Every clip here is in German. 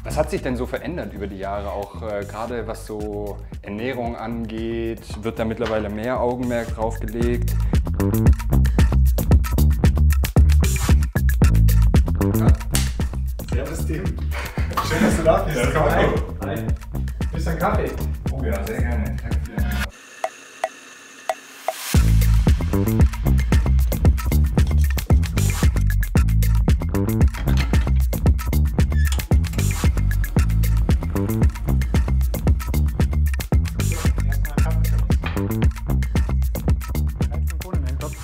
Was hat sich denn so verändert über die Jahre, auch gerade was so Ernährung angeht? Wird da mittlerweile mehr Augenmerk drauf gelegt? Servus Tim. Schön, dass du da bist. Ja, Komm rein. Hi. Willst du einen Kaffee? Oh ja, sehr gerne. Danke für die Einladung.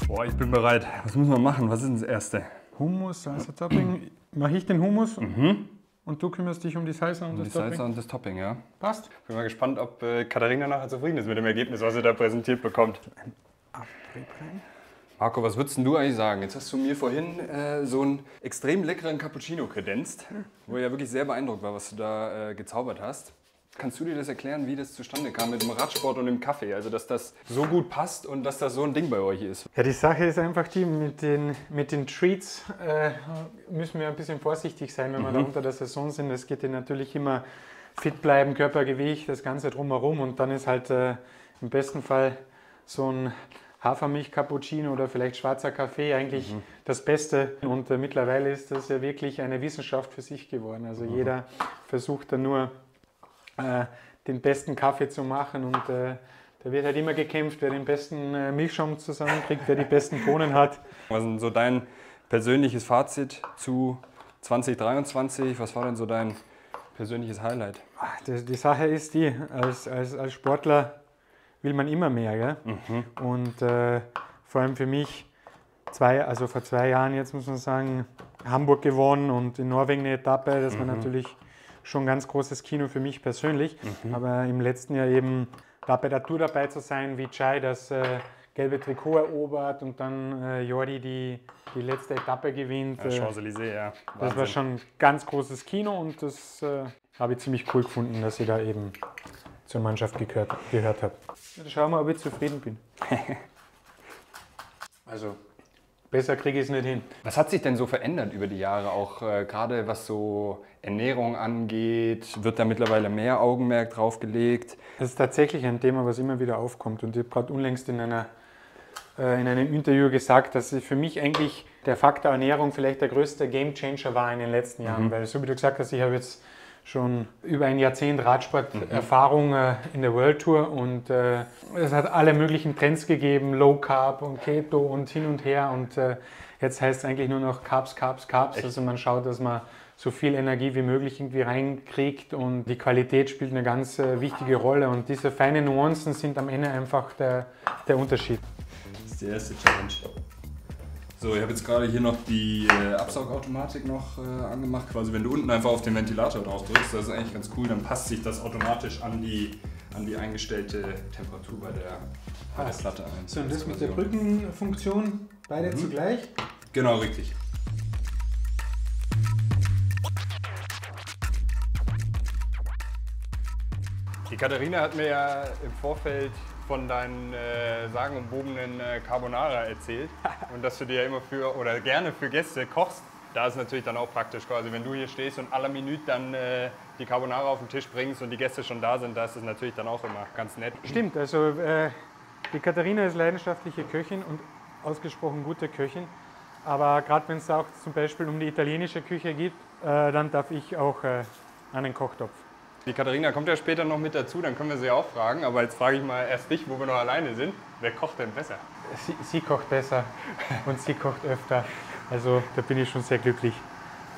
Boah, ich bin bereit. Was müssen wir machen? Was ist denn das Erste? Hummus, Salsa Topping. Mache ich den Hummus und du kümmerst dich um die Salsa und das Die Salsa Topping? und das Topping, ja. Passt. Bin mal gespannt, ob Katharina nachher zufrieden ist mit dem Ergebnis, was sie da präsentiert bekommt. Marco, was würdest denn du eigentlich sagen? Jetzt hast du mir vorhin so einen extrem leckeren Cappuccino kredenzt, wo ich ja wirklich sehr beeindruckt war, was du da gezaubert hast. Kannst du dir das erklären, wie das zustande kam mit dem Radsport und dem Kaffee? Also, dass das so gut passt und dass das so ein Ding bei euch ist. Ja, die Sache ist einfach die, mit den Treats müssen wir ein bisschen vorsichtig sein, wenn wir da unter der Saison sind. Es geht ja natürlich immer fit bleiben, Körpergewicht, das Ganze drumherum und dann ist halt im besten Fall so ein Hafermilch-Cappuccino oder vielleicht schwarzer Kaffee eigentlich das Beste. Und mittlerweile ist das ja wirklich eine Wissenschaft für sich geworden. Also jeder versucht da nur den besten Kaffee zu machen und da wird halt immer gekämpft, wer den besten Milchschaum zusammenkriegt, wer die besten Bohnen hat. Was ist denn so dein persönliches Fazit zu 2023? Was war denn so dein persönliches Highlight? Die Sache ist die, als Sportler will man immer mehr. Gell? Und vor allem für mich, vor 2 Jahren jetzt muss man sagen, Hamburg gewonnen und in Norwegen eine Etappe, das war natürlich schon ein ganz großes Kino für mich persönlich. Aber im letzten Jahr eben da bei der Tour dabei zu sein, wie Chai das gelbe Trikot erobert und dann Jordi die letzte Etappe gewinnt. Champs-Élysées, ja. Das war schon ein ganz großes Kino und das habe ich ziemlich cool gefunden, dass ich da eben zur Mannschaft gehört habe. Ja, schauen wir, ob ich zufrieden bin. Also, besser kriege ich es nicht hin. Was hat sich denn so verändert über die Jahre, auch gerade was so Ernährung angeht? Wird da mittlerweile mehr Augenmerk drauf gelegt? Das ist tatsächlich ein Thema, was immer wieder aufkommt. Und ich habe gerade unlängst in einem Interview gesagt, dass für mich eigentlich der Faktor Ernährung vielleicht der größte Gamechanger war in den letzten Jahren. Weil, so wie du gesagt hast, ich habe jetzt schon über ein Jahrzehnt Radsport-Erfahrung in der World Tour und es hat alle möglichen Trends gegeben, Low Carb und Keto und hin und her und jetzt heißt es eigentlich nur noch Carbs, Carbs, Carbs. Echt? Also man schaut, dass man so viel Energie wie möglich irgendwie reinkriegt und die Qualität spielt eine ganz wichtige Rolle und diese feinen Nuancen sind am Ende einfach der Unterschied. Das ist die erste Challenge. So, ich habe jetzt gerade hier noch die Absaugautomatik noch angemacht. Quasi, wenn du unten einfach auf den Ventilator drauf drückst, das ist eigentlich ganz cool, dann passt sich das automatisch an die eingestellte Temperatur bei der Platte ein. So, und das mit der Brückenfunktion, beide zugleich? Genau, richtig. Die Katharina hat mir ja im Vorfeld von deinen sagenumwobenen Carbonara erzählt und dass du dir ja immer gerne für Gäste kochst. Da ist natürlich dann auch praktisch quasi, wenn du hier stehst und à la Minute dann die Carbonara auf den Tisch bringst und die Gäste schon da sind, da ist es natürlich dann auch immer ganz nett. Stimmt, also die Katharina ist leidenschaftliche Köchin und ausgesprochen gute Köchin, aber gerade wenn es auch zum Beispiel um die italienische Küche geht, dann darf ich auch einen Kochtopf. Die Katharina kommt ja später noch mit dazu, dann können wir sie auch fragen. Aber jetzt frage ich mal erst dich, wo wir noch alleine sind. Wer kocht denn besser? Sie kocht besser und sie kocht öfter. Also da bin ich schon sehr glücklich,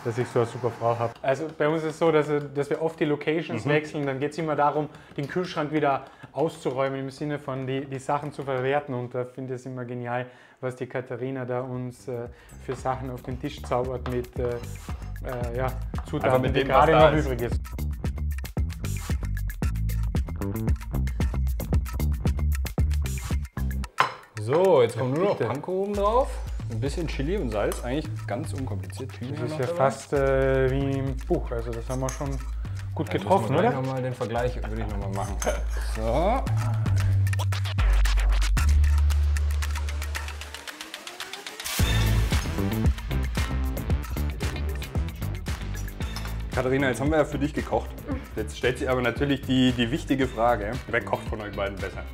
dass ich so eine super Frau habe. Also bei uns ist es so, dass wir oft die Locations wechseln. Dann geht es immer darum, den Kühlschrank wieder auszuräumen, im Sinne von die Sachen zu verwerten. Und da finde ich es immer genial, was die Katharina da uns für Sachen auf den Tisch zaubert mit Zutaten, mit dem, die gerade was da noch ist. übrig ist. So, jetzt kommt nur noch Panko oben drauf. Ein bisschen Chili und Salz, eigentlich ganz unkompliziert. Das ist ja fast wie im Buch, also das haben wir schon gut getroffen, oder? Nochmal den Vergleich würde ich nochmal machen. So. Katharina, jetzt haben wir ja für dich gekocht. Jetzt stellt sich aber natürlich die wichtige Frage, wer kocht von euch beiden besser?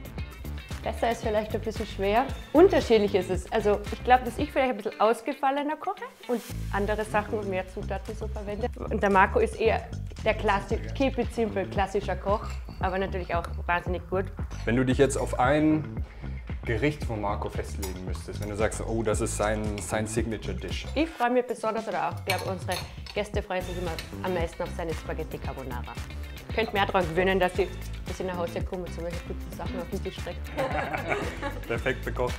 Besser ist vielleicht ein bisschen schwer. Unterschiedlich ist es. Also ich glaube, dass ich vielleicht ein bisschen ausgefallener koche und andere Sachen und mehr Zutaten so verwende. Und der Marco ist eher der keep it simple, klassischer Koch, aber natürlich auch wahnsinnig gut. Wenn du dich jetzt auf ein Gericht von Marco festlegen müsstest, wenn du sagst, oh, das ist sein Signature-Dish. Ich freue mich besonders, oder auch, glaube unsere Gäste freuen sich immer am meisten auf seine Spaghetti Carbonara. Ich könnte mehr daran gewöhnen, dass ich nach Hause komme und so welche guten Sachen auf den Tisch strecke. Perfekt bekocht.